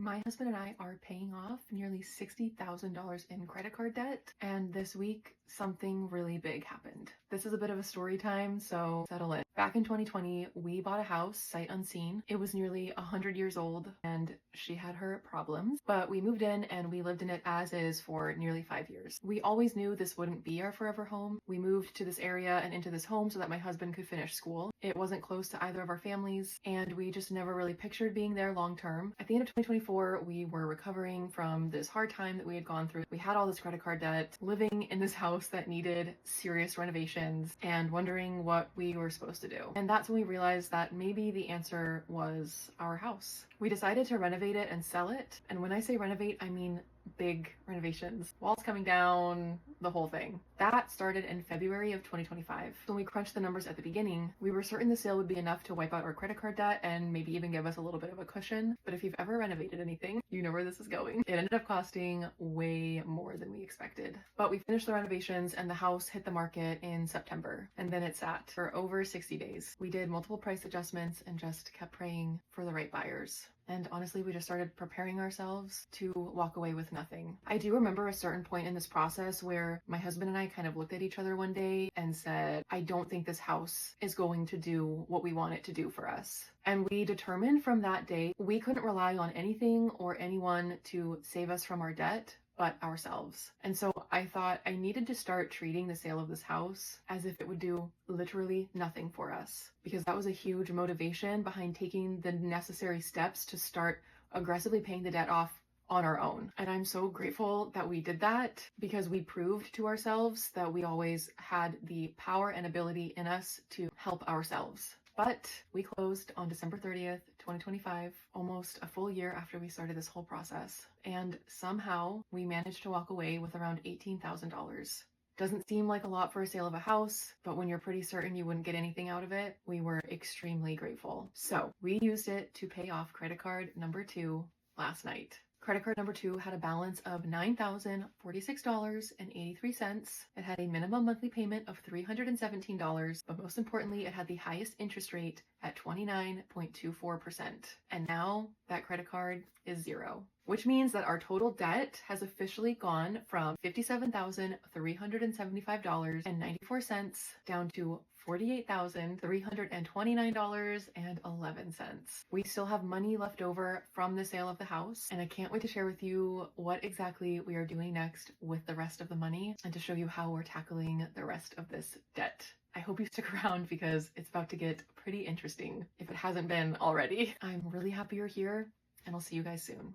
My husband and I are paying off nearly $60,000 in credit card debt, and this week something really big happened. This is a bit of a story time, so settle in. Back in 2020, we bought a house sight unseen. It was nearly 100 years old and she had her problems, but we moved in and we lived in it as is for nearly 5 years. We always knew this wouldn't be our forever home. We moved to this area and into this home so that my husband could finish school. It wasn't close to either of our families, and we just never really pictured being there long term. At the end of 2024, we were recovering from this hard time that we had gone through. We had all this credit card debt, living in this house that needed serious renovations, and wondering what we were supposed to do. And that's when we realized that maybe the answer was our house. We decided to renovate it and sell it. And when I say renovate, I mean big renovations, walls coming down, the whole thing. That started in February of 2025. When we crunched the numbers at the beginning, we were certain the sale would be enough to wipe out our credit card debt and maybe even give us a little bit of a cushion. But if you've ever renovated anything, you know where this is going. It ended up costing way more than we expected. But we finished the renovations and the house hit the market in September, and then it sat for over 60 days. We did multiple price adjustments and just kept praying for the right buyers. And honestly, we just started preparing ourselves to walk away with nothing. I do remember a certain point in this process where my husband and I kind of looked at each other one day and said, I don't think this house is going to do what we want it to do for us. And we determined from that day, we couldn't rely on anything or anyone to save us from our debt but ourselves. And so I thought I needed to start treating the sale of this house as if it would do literally nothing for us, because that was a huge motivation behind taking the necessary steps to start aggressively paying the debt off on our own. And I'm so grateful that we did that, because we proved to ourselves that we always had the power and ability in us to help ourselves. But we closed on December 30th, 2025, almost a full year after we started this whole process. And somehow we managed to walk away with around $18,000. Doesn't seem like a lot for a sale of a house, but when you're pretty certain you wouldn't get anything out of it, we were extremely grateful. So we used it to pay off credit card number 2 last night. Credit card number 2 had a balance of $9,046.83. It had a minimum monthly payment of $317, but most importantly, it had the highest interest rate at 29.24%. And now that credit card is zero, which means that our total debt has officially gone from $57,375.94 down to $48,329.11. We still have money left over from the sale of the house, and I can't wait to share with you what exactly we are doing next with the rest of the money and to show you how we're tackling the rest of this debt. I hope you stick around because it's about to get pretty interesting if it hasn't been already. I'm really happy you're here, and I'll see you guys soon.